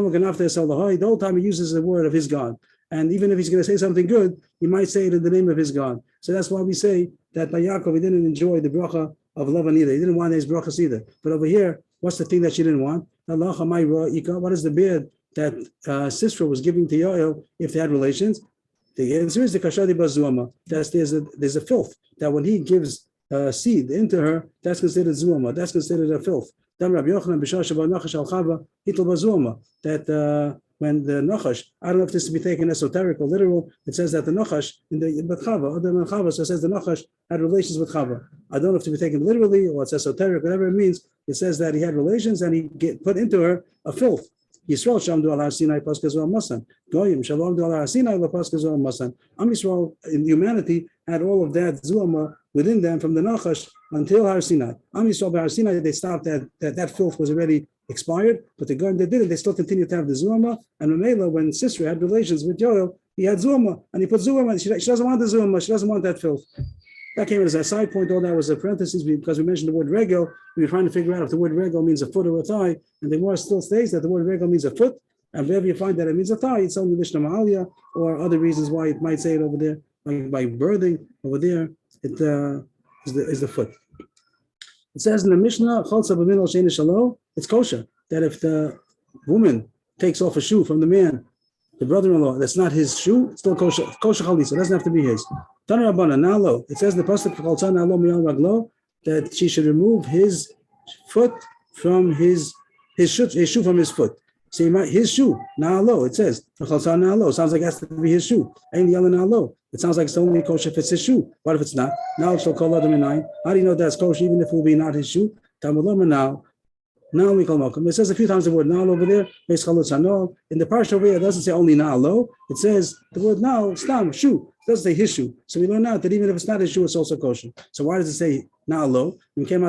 whole time he uses the word of his God. And even if he's going to say something good, he might say it in the name of his God. So that's why we say that by Yaakov, he didn't enjoy the bracha of Lavan either. He didn't want his brachas either. But over here, what's the thing that she didn't want? What is the beard that Sisera was giving to Yoel if they had relations? The answer is the kashadi bazuama. There's a filth that when he gives seed into her, that's considered zuama. That's considered a filth. That when the Nachash, I don't know if this is to be taken esoteric or literal, it says that the Nachash in the Chava, other than Chava, so it says the Nachash had relations with Chava. I don't know if to be taken literally or it's esoteric, whatever it means. It says that he had relations and he put into her a filth. Yisrael shamdu al har Sinai paskazu masan. Goyim shalom du al har Sinai la paskazu masan. Am Yisrael in humanity had all of that zuama within them from the Nachash until Har Sinai. Am Yisrael by Har Sinai they stopped that filth was already expired, but the Goyim they did it. They still continued to have the zuama. And Mamela, when Sisera had relations with Yoel, he had zuama and he put zuama. She doesn't want the zuama. She doesn't want that filth. That came as a side point. All that was a parenthesis because we mentioned the word regel. We were trying to figure out if the word regel means a foot or a thigh, and the Gemara still states that the word regel means a foot, and wherever you find that it means a thigh, it's only Mishnah Ma'alia or other reasons why it might say it over there, like by birthing over there. It is the foot. It says in the Mishnah, it's kosher that if the woman takes off a shoe from the man, the brother-in-law, that's not his shoe, it's still kosher chalisa. It doesn't have to be his. It says in the pasuk that she should remove his foot from his shoe from his foot. See, his shoe, na'alo, it says, sounds like it has to be his shoe. Ain't the other na'alo. It sounds like it's only kosher if it's his shoe. What if it's not? Now it's called adam and how do you know that's kosher even if it will be not his shoe? Now we call Malcolm. It says a few times the word now over there. In the parsha over here, it doesn't say only now. It says the word now, stam, shoe. It doesn't say his shoe. So we learn out that even if it's not his shoe, it's also kosher. So why does it say now low? If it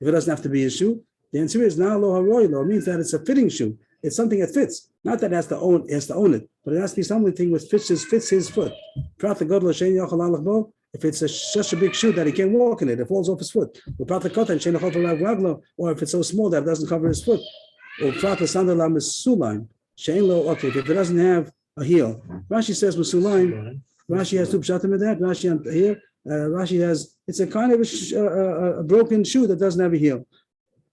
doesn't have to be his shoe, The answer is now lo haroilo means that it's a fitting shoe. It's something that fits. Not that it has to own it, but it has to be something which fits his foot. If it's such a big shoe that he can't walk in it, it falls off his foot. Or if it's so small that it doesn't cover his foot. If it doesn't have a heel. Rashi says Musulaim. Rashi has two pshatim in that. Rashi here. Rashi has, it's a kind of a broken shoe that doesn't have a heel.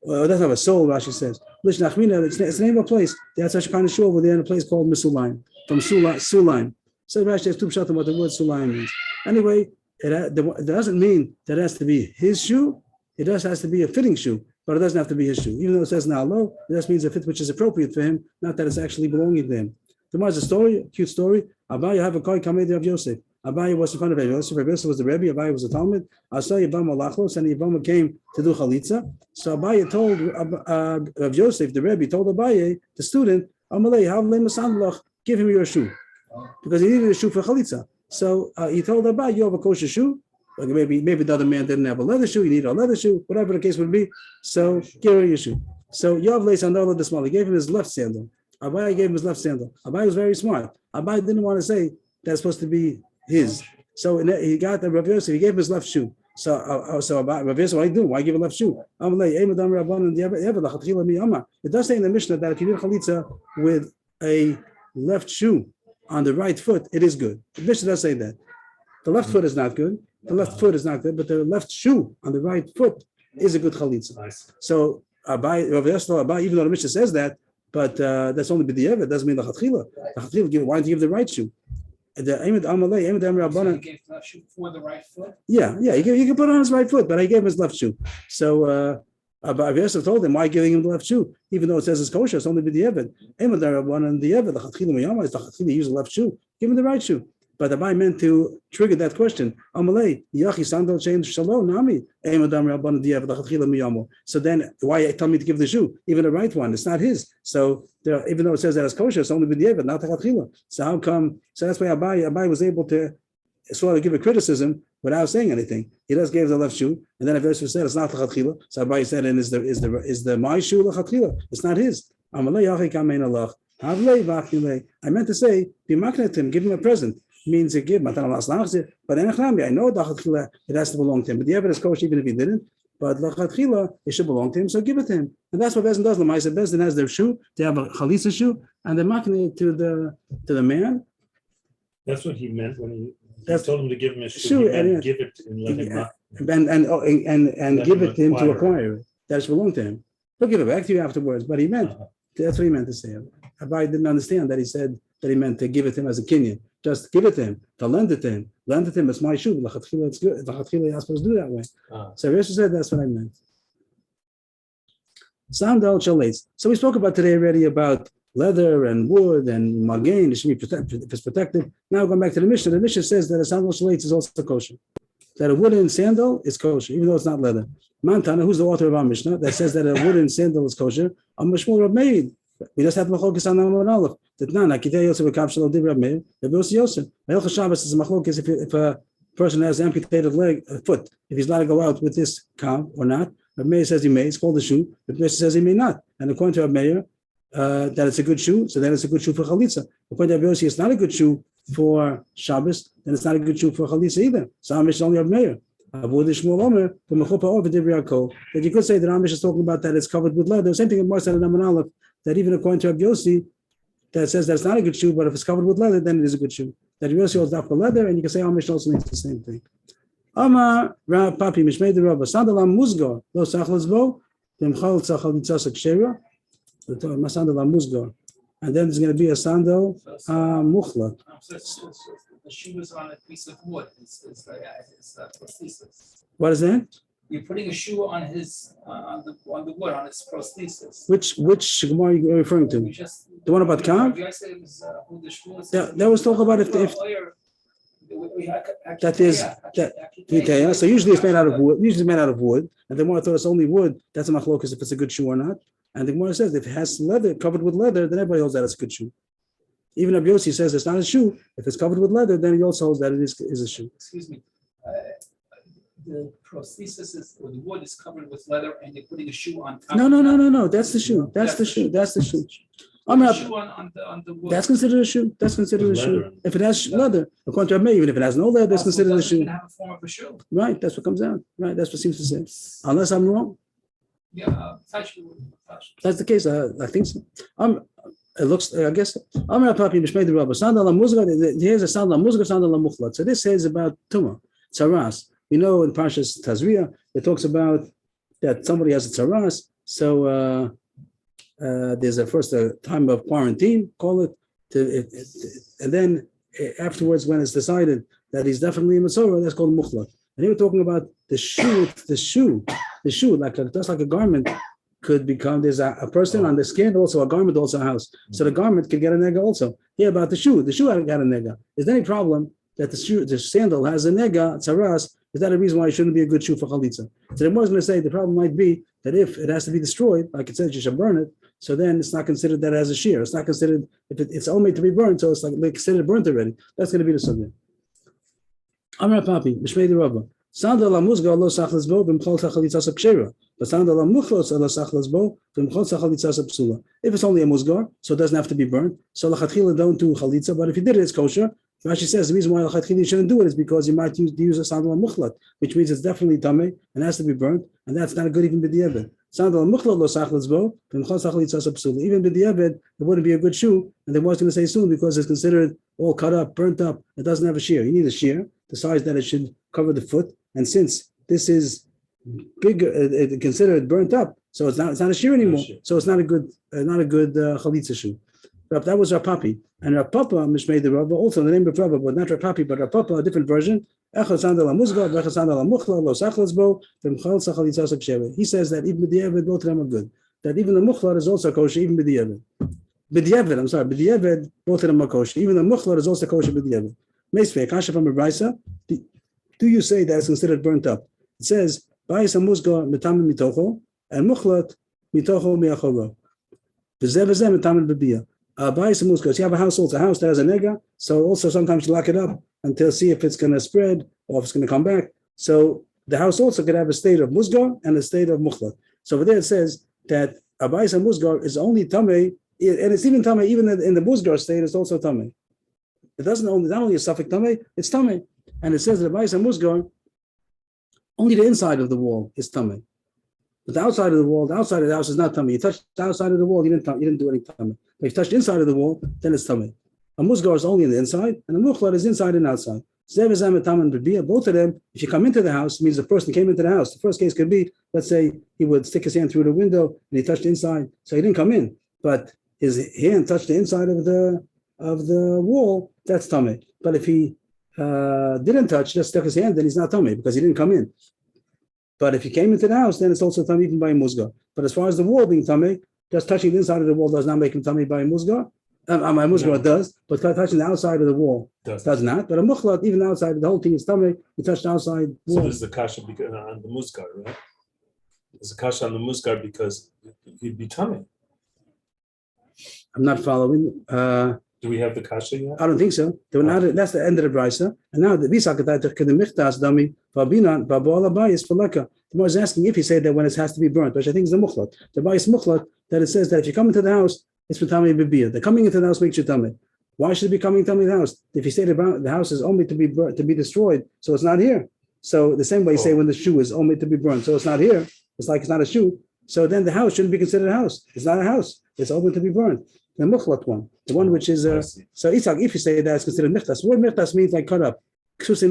It doesn't have a sole, Rashi says. It's the name of a place. They had such a kind of shoe over there in a place called Misulaim, from Sulaim. So Rashi has two pshatim what the word Sulaim means. Anyway, it doesn't mean that it has to be his shoe. It just has to be a fitting shoe, but it doesn't have to be his shoe. Even though it says now low, it just means a fit which is appropriate for him, not that it's actually belonging to him. Tomorrow's a story, a cute story. Abaye have a koi kamei of Yosef. Abaye was in front of Yosef. Yosef was the Rebbe. Abaye was a Talmud. Asay Yevamo lachlos, and Yevamo came to do chalitza. So Abaye told Rav Yosef, the Rebbe, told Abaye, the student, Amalei, havlei masandlach, give him your shoe, because he needed a shoe for chalitza. So he told Abaye, you have a kosher shoe. Like maybe the other man didn't have a leather shoe. He needed a leather shoe, whatever the case would be. So give him your shoe. So Yav lei sandal the small. He gave him his left sandal. Abaye gave him his left sandal. Abaye was very smart. Abaye didn't want to say that's supposed to be his. So he got the Rav Yosef. He gave him his left shoe. So Rav Yosef, what do you do? Why give a left shoe? It does say in the Mishnah that if you do chalitza with a left shoe on the right foot, it is good. The Mishnah does say that. The left foot is not good. The left foot is not good, but the left shoe on the right foot is a good chalitza. Nice. So Abaye, Rav Yosef, even though the Mishnah says that, but that's only b'diavad. Doesn't mean the chatchila. The chatchila, why did you give the right shoe? The Emed Amalei, Emed Rabbanan. He gave the left shoe for the right foot. Yeah. He can put it on his right foot, but I gave him his left shoe. So Rav Yosef told him, why giving him the left shoe, even though it says it's kosher? It's only b'diavad. Emed Rabbanan diavad. The chatchila miyama is the chatchila use the left shoe. Give him the right shoe. But Abaye meant to trigger that question. Amalei, Yachi Sandal Chain Shalom Nami, Emadam Rabban Diav, the Chatchila Miyamo. So then why tell me to give the shoe? Even the right one, it's not his. So even though it says that it's kosher, it's only B'diavad, not the Chatchila. So how come? So that's why Abaye was able to sort of give a criticism without saying anything. He just gave the left shoe, and then if Yosef said it's not the Chatchila, so Abaye said, and is the my shoe the Chatchila? It's not his. Amalei Yachi Kamein Allah. I meant to say, be maknetim, give him a present. Means a give, but I know it has to belong to him. But the evidence kosher even if he didn't. But lachatchila, it should belong to him, so give it to him. And that's what Bezdin does. Lamaisa Bezdin has their shoe, they have a chalitza shoe, and they're marking it to the man. That's what he meant when he told him to give him his shoe. Shoe and give it and let him and give it to him to acquire it. That should belong to him. He'll give it back to you afterwards. But he meant that's what he meant to say. Abaye didn't understand that he said that he meant to give it to him as a kinyan. Just give it to him, to lend it to him. Lend it to him, it's my shoe. It's good. You're not supposed to do that way. So Yosef said that's what I meant. Sandal chalates. So we spoke about today already about leather and wood and magain. It should be protected if it's protected. Now going back to the Mishnah. The Mishnah says that a sandal chalates is also kosher. That a wooden sandal is kosher, even though it's not leather. Mantana, who's the author of our Mishnah, that says that a wooden sandal is kosher. Mishmul Rav Meir. We just have machlokas on Amar Aleph. That no, Nakidei Yosef v'Kavshel Div Rav Meir. Rav Yosef. Hilchos Shabbos is a machlokas if a person has amputated foot, if he's allowed to go out with this cow or not. Rav Meir says he may. It's called a shoe. Rav Meir says he may not. And according to Rav Meir, that it's a good shoe, so then it's a good shoe for chalitza. According to Rav Yosef, it's not a good shoe for Shabbos, then it's not a good shoe for chalitza either. So Amish is only Rav Meir. That you could say that Amish is talking about that it's covered with leather. Same thing in Mar said in Amar Aleph, that even according to Rav Yossi, that says that's not a good shoe, but if it's covered with leather, then it is a good shoe. That Rav Yossi holds out for leather, and you can say Amish also means the same thing. Amar Rav Papi Mishmei the Rabba Sandalam Musgar Lo Sachlesbo Demchal Tzachalitzas Kshera Sandalam Musgar, and then there's going to be a sandal Muchla. The shoe is on a piece of wood. It's prosthesis. What is that? You're putting a shoe on his on the wood on his prosthesis. Which Gemara are you referring to? The one about Kav? That was talking about if that is that. So usually it's made out of wood. Usually made out of wood, and the Gemara thought it's only wood. That's a machlokas if it's a good shoe or not. And the Gemara says if it has leather covered with leather, then everybody holds that it's a good shoe. Even Rabbi Yossi says it's not a shoe. If it's covered with leather, then he also holds that it is a shoe. Excuse me. the prosthesis is, or the wood is covered with leather and you're putting a shoe on top. No. That's the shoe. That's the shoe. That's the shoe. I'm Put a not. shoe on the wood. That's considered a shoe. That's considered a shoe. If it has leather, according to Rabbi, even if it has no leather, that's considered a Doesn't even shoe. have a form of a shoe. Right. That's what comes out. Right. That's what seems to say. Unless I'm wrong. Yeah, touch. That's the case. I think so. It looks. I guess. I'm not talking Mishmei the Rabba. Sandal Muzga. Here's a sandal Muzga, sandal Muchlat. So this says about Tumah, Tzaras. We know in Parshas Tazria it talks about that somebody has a Tzaras. So there's a time of quarantine, call it, and then afterwards when it's decided that he's definitely a Masorah, that's called Muchlat. And here we're talking about the shoe, like just like a garment could become, there's a person on the skin, also a garment, also a house. So the garment could get a nega also. Here about the shoe got a nega. Is there any problem that the sandal has a nega, tzaras? Is that a reason why it shouldn't be a good shoe for chalitza? So the more is going to say the problem might be that if it has to be destroyed, like it says you should burn it, so then it's not considered that as a shear. It's not considered, if it's only to be burned, so it's like considered burnt already. That's going to be the subject. Amar Papi, Mishmei the Rabba. Sandal amuzga lo sachlas bo b'mchol chalitza sabshera. But sandal amuchlos lo sachlas bo b'mchol chalitza sabsula. If it's only a muzgar, so it doesn't have to be burned. So lachatchila don't do chalitza. But if you did it, it's kosher. Rashi says the reason why lachatchila you shouldn't do it is because you might use a sandal amuchlat, which means it's definitely tamei and has to be burnt, and that's not a good even b'diavad. Sandal amuchlat lo sachlas bo b'mchol chalitza sabsula. Even b'diavad, it wouldn't be a good shoe, and they was going to say soon because it's considered all cut up, burnt up. It doesn't have a shear. You need a shear, the size that it should cover the foot. And since this is bigger, considered burnt up, so it's not a shear anymore. So it's not a good chalitza shoe. That was Rav Papi, and Rav Papa Mishmei the Rabba, also the name of Rabba, but not Rav Papi, but Rav Papa, a different version. He says that even b'diavad, both of them are good. That even the muchlar is also kosher, even b'diavad. B'diavad, both of them are kosher. Even the muchlar is also kosher b'diavad. Meisvei, kasha from a brisa. Do you say that it's considered burnt up? It says, Ba'is hamuzga mitamim mitocho, and muchlat mitocho miachoro. V'zeh mitamim b'biyah. Ba'is hamuzga, so you have a house that has a nega, so also sometimes you lock it up until see if it's going to spread or if it's going to come back. So the house also could have a state of muzgar and a state of muchlat. So over there it says that Ba'is hamuzgar is only tamei, and it's even tamei, even in the muzgar state, it's also tamei. It doesn't only, not only a suffix tamei, it's tamei. And it says that Ba'is hamuzgar, only the inside of the wall is tamei. But the outside of the wall, the outside of the house is not tamei. You touched the outside of the wall, you didn't do any tamei. But if you touch the inside of the wall, then it's tamei. A muzgar is only in the inside, and a muchlar is inside and outside. Both of them, if you come into the house, it means the person came into the house. The first case could be, let's say, he would stick his hand through the window and he touched the inside, so he didn't come in, but his hand touched the inside of the wall. That's tamei. But if he didn't touch, just stuck his hand, then he's not tamei because he didn't come in. But if he came into the house, then it's also tamei even by a muzgar. But as far as the wall being tamei, just touching the inside of the wall does not make him tamei by a muzgar. My muzgar does, but touching the outside of the wall does not. But a muchlat, even outside, the whole thing is tamei. You touch the outside wall. So there's the kasha on the muzgar, right? There's a kasha on the muzgar because he'd be tamei. I'm not following. Do we have the kasha yet? I don't think so. That's the end of the brisa. And now the bisakatai the michtas dami vabinan vaboala bayis faleka. The more is asking if he said that when it has to be burnt, which I think is the muchlat. The bayis muchlat that it says that if you come into the house, it's for tamei b'biyah. The coming into the house makes you tamei. Why should it be coming tamei the house? If you say the house is only to be burnt, to be destroyed, so it's not here. So the same way you say when the shoe is only to be burnt, so it's not here. It's like it's not a shoe. So then the house shouldn't be considered a house. It's not a house. It's only to be burnt. The muchlat one, the one which is so Itzhak, if you say that it's considered michtas, the word michtas means like cut up. That's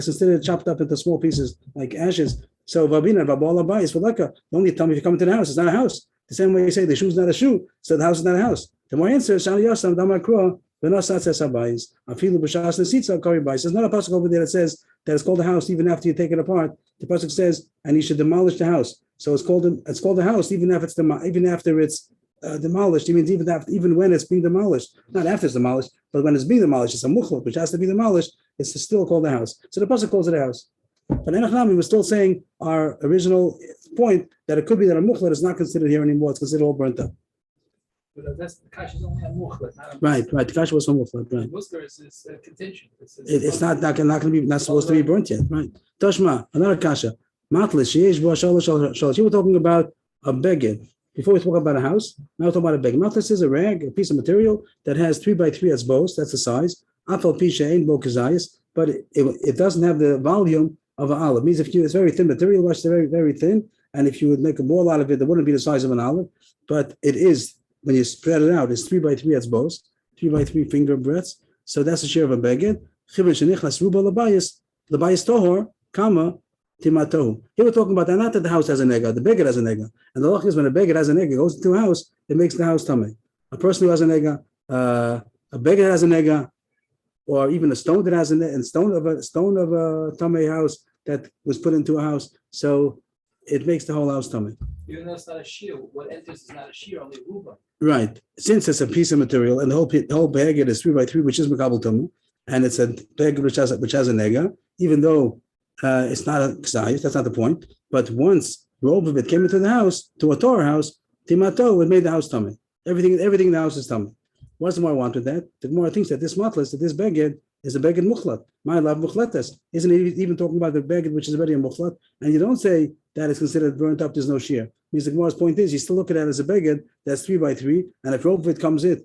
considered chopped up into small pieces like ashes. So vabina vabala bayis v'leka. The only time if you come into the house, it's not a house. The same way you say the shoe is not a shoe, so the house is not a house. The more answer is shani yasam damakro v'nosat sesabayis afilu b'shas nesitza kari bayis. There's not a pasuk over there that says that it's called a house even after you take it apart. The pasuk says and you should demolish the house. So it's called a house even after it's demolished. It means even when it's being demolished, not after it's demolished, but when it's being demolished, it's a muchlat which has to be demolished. It's still called a house. So the pasuk calls it a house. But Enochnami was still saying our original point that it could be that a muchlat is not considered here anymore. It's considered all burnt up. But that's the kasha is only on muchlet, not on Right. The kasha was from Mukhlat, right. musker is contention. It's not going to be not supposed to be burnt yet, right? Toshma, another kasha. Matlis, sheyesh bo shalosh. You were talking about a beged. Before we talk about a house, now we're talking about a beged. Matlis is a rag, a piece of material that has 3 by 3 as bows. That's the size. Afal pisha ain't bo kazayis, but it doesn't have the volume of an olive. It means it's very thin material, it's very, very thin. And if you would make a ball out of it, it wouldn't be the size of an olive. But it is, when you spread it out, it's 3 by 3 as bows, 3 by 3 finger breadths. So that's the share of a beged. Labayis tohor, kama, timatohu. Here we're talking about that, not that the house has a nega, the beged has a nega. And the loch is when a beged has a nega, goes into a house, it makes the house tameh. A person who has a nega, a beged has a nega, or even a stone that has a stone of a tameh house that was put into a house. So it makes the whole house tameh. Even though it's not a shear, what enters is not a shear, only ruba. Right. Since it's a piece of material and the whole beged is 3 by 3, which is makabel tameh, and it's a beged which has a nega, even though it's not a ksayis, that's not the point. But once robe of it came into the house, to a Torah house, timato, it made the house tameh. Everything in the house is tameh. What's the more want with that? The more thinks that this matlas, that this beged is a beged mukhlat. My love mukhletas. Isn't it even talking about the beged which is already a mukhlat? And you don't say that it's considered burnt up, there's no shear. Means the Gemara's point is you still look at it as a beged that's 3 by 3, and if robe of it comes in,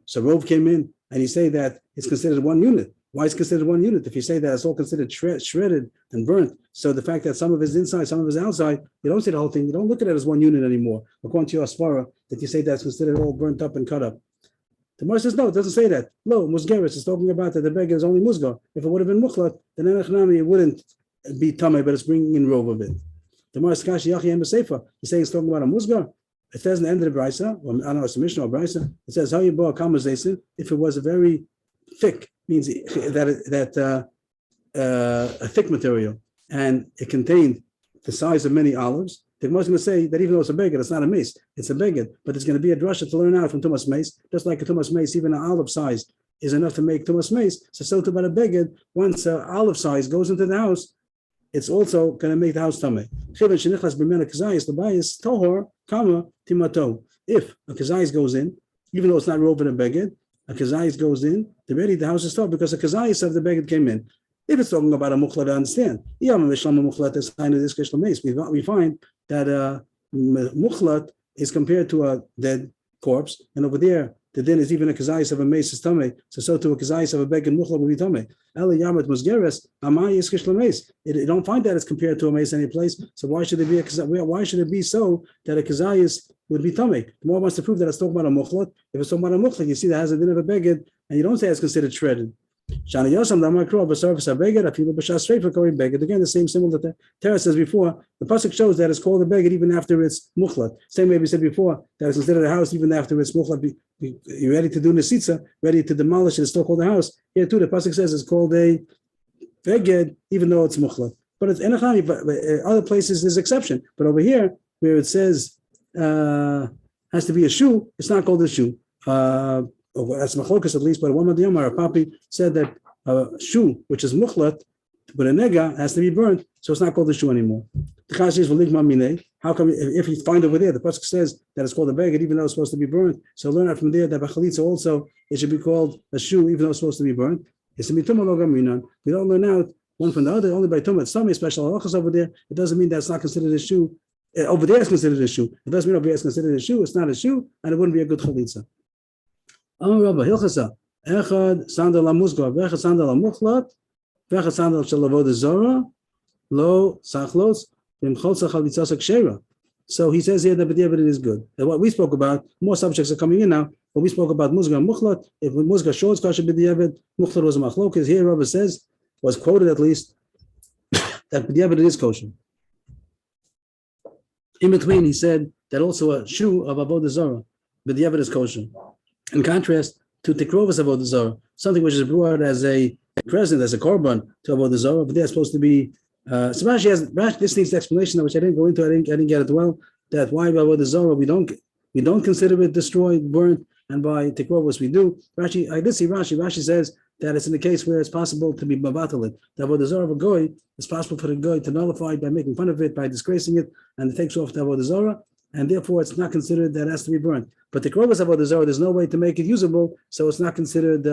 so robe came in, and you say that it's considered one unit. Why is it considered one unit? If you say that it's all considered shredded and burnt, so the fact that some of it is inside, some of it is outside, you don't say the whole thing. You don't look at it as one unit anymore. According to your asfara, that you say that's considered all burnt up and cut up. The Gemara says no, it doesn't say that. No, musgeris is talking about that the beged is only musgar. If it would have been mukhlat, then enechnami it wouldn't be tameh, but it's bringing in robe of it. The Gemara says yachi and besefa. He's saying it's talking about a musgar. It says in the end of the brisa, or I don't know, it's a mishnah or brisa. It says how you bought kamazation if it was a very thick, means that a thick material, and it contained the size of many olives. The Gemara is going to say that even though it's a beged, it's not a mace, it's a beged, but it's going to be a drasha to learn out from tumas mace. Just like a tumas mace, even an olive size is enough to make tumas mace. So too about a beged, once an olive size goes into the house, it's also going to make the house tameh. If a kazayis goes in, even though it's not woven in a beged, a kazayis goes in, the house is tall because a kazayis of the beged came in. If it's talking about a mukhlat, I understand. We find that mukhlat is compared to a dead corpse, and over there the din is even a kazayis of a mace is tameh. So to a kazayis of a beged mukhlat will be tameh. Eli yamat musgeres amay is kish lameis. You don't find that it's compared to a mace any place. So why should it be why should it be so that a kazayis would be tameh? The more wants to prove that it's talking about a mukhlat. If it's talking about a mukhlat, you see that has a din of a beged, and you don't say it's considered shredded. Again, the same symbol that the Torah says before. The pasuk shows that it's called a beged even after it's mukhlat. Same way we said before that it's considered a house even after it's mukhlat. You're ready to do nesitza, ready to demolish it. It's still called a house. Here too, the pasuk says it's called a beged even though it's mukhlat. But it's enachami. But other places there's exception. But over here where it says has to be a shoe, it's not called a shoe. That's machlokas at least, but one of the Yomar, Papi said that a shoe, which is mukhlat, but a nega has to be burnt, so it's not called a shoe anymore. The question is, how come if you find over there, the pasuk says that it's called a beged, even though it's supposed to be burnt, so learn out from there that b'chalitza also, it should be called a shoe, even though it's supposed to be burnt. It's a mituma lo gaminan. We don't learn out one from the other, only by tumah. Some special halachas over there, it doesn't mean that it's not considered a shoe. Over there it's considered a shoe. It doesn't mean over there it's considered a shoe, it's not a shoe, and it wouldn't be a good chalitza. Rabba Hilchasa, Echad Sandal Musgar, Vechad Sandal Mukhlat, Vechad Sandal Shalavod Zora, Lo Sachlos, Vimcholsa Chalitzasa Kshera. So he says here that it is good. And what we spoke about, more subjects are coming in now. When we spoke about Musgar and Mukhlat, if Musgar shows Kasha B'diavad, Mukhlat was a Machlokas. Here Rabba says, was quoted at least, that B'diavad is kosher. In between, he said that also a shoe of Avodah Zarah, B'diavad is kosher. In contrast to Tikrovas Avodah Zarah, something which is brought as a present, as a korban to Avodah Zarah, but they're supposed to be. So Rashi, this needs explanation, which I didn't go into. I didn't get it well. That why by Avodah Zarah we don't consider it destroyed, burnt, and by Tikrovas we do. Rashi, I did see Rashi. Rashi says that it's in the case where it's possible to be mabatalit. The Avodah Zarah of a goy, it's possible for the goy to nullify it by making fun of it, by disgracing it, and it takes off the Avodah Zarah. and therefore it's not considered that it has to be burnt. But the Krovas Avodah Zarah, there's no way to make it usable, so it's not considered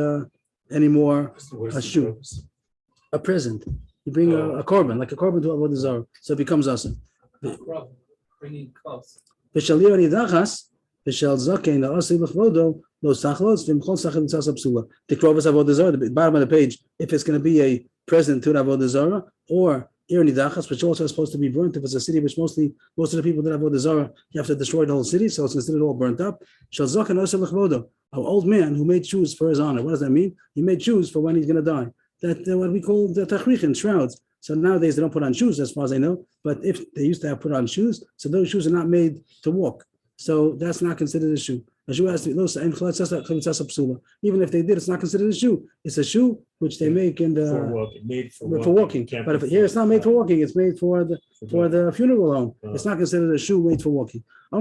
anymore Where's a the shoe. purpose? A present. You bring a korban, like a korban to Avodah Zarah, so it becomes awesome. Brother, bringing close. V'shalir nidachas, v'shal zaken la'asei l'chvodo, lo sachlos, v'mchol sachel mitzvah psula. The Krovas Avodah Zarah, the bottom of the page, if it's going to be a present to the Avodah Zarah, or Ir nidachas, which also is supposed to be burnt. If it's a city which most of the people that have Avodah Zarah, you have to destroy the whole city, so it's considered all burnt up. Shal zaken la'asei l'chvodo, an old man who made shoes for his honor. What does that mean? He made shoes for when he's going to die. That what we call the tachrichin, shrouds. So nowadays they don't put on shoes, as far as I know. But if they used to have put on shoes, so those shoes are not made to walk. So that's not considered a shoe. A shoe has to be even if they did, it's not considered a shoe. It's a shoe which they make in the For walking, made for for walking. Can't But be if here it's not made for walking, it's made for the walking. funeral home. Oh. It's not considered a shoe made for walking. The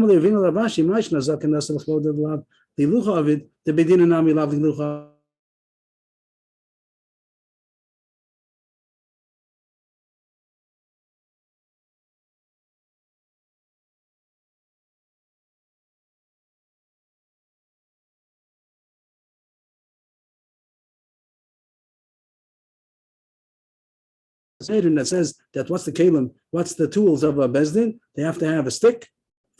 lucha of it, the bedina nami lav the lucha. That says that what's the kalim, what's the tools of a bezdin? They have to have a stick,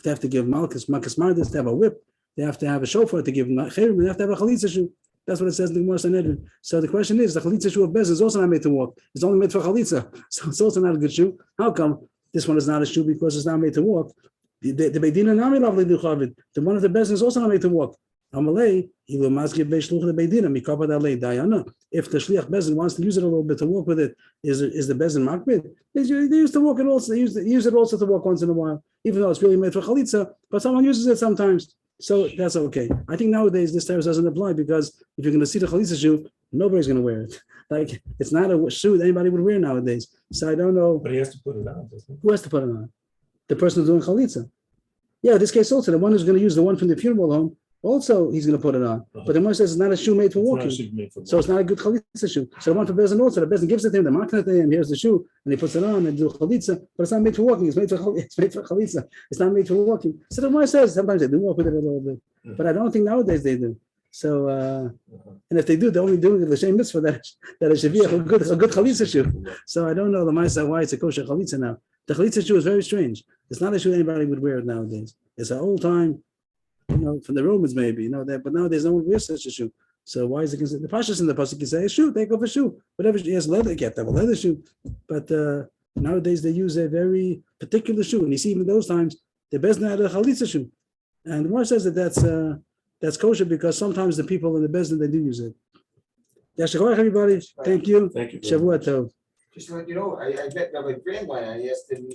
they have to give malchus mardis, they have a whip, they have to have a shofar to give chayrim, they have to have a chalitza shoe. That's what it says in the Gemara Sanhedrin. So the question is, the chalitza shoe of bezdin is also not made to walk. It's only made for chalitza, so it's also not a good shoe. How come this one is not a shoe because it's not made to walk? The beidina nami lovely duchavit. The one of the bezdin is also not made to walk. Amalei, if the shliach bezin wants to use it a little bit to walk with it, is the bezin makbid? They used to walk it also. They use it also to walk once in a while, even though it's really made for chalitza. But someone uses it sometimes, so that's okay. I think nowadays this term doesn't apply because if you're going to see the chalitza shoe, nobody's going to wear it. Like it's not a shoe that anybody would wear nowadays. So I don't know. But he has to put it on, doesn't he? Who has to put it on? The person who's doing chalitza. Yeah, this case also the one who's going to use the one from the funeral home. Also, he's going to put it on. But the Gemara says it's not a shoe made for It's not a walking. shoe made for So it's not a good chalitza shoe. So the one for Bezin also, the Bezin gives it to him, the market to him, here's the shoe, and he puts it on and do chalitza, but it's not made for walking, it's made for chalitza. It's not made for walking. So the Gemara says sometimes they do walk with it a little bit, but I don't think nowadays they do. So, and if they do, they're only doing it the same mitzvah that it should be a good chalitza shoe. So I don't know the Maisa why it's a kosher chalitza now. The chalitza shoe is very strange. It's not a shoe anybody would wear nowadays. It's an old time, from the Romans maybe, that, but nowadays no one wears such a shoe. So why is it considered? The Pashas in the pasuk can say a shoe, take off a shoe, whatever. Yes, leather, you have to have a leather shoe, but nowadays they use a very particular shoe, and you see even those times the Bezdin had a chalitza shoe, and the Gemara says that's kosher because sometimes the people in the Bezdin they do use it. Yashakol everybody, thank you. Thank you. Shavua tov. Just to let you know, I met my grandma and I asked him,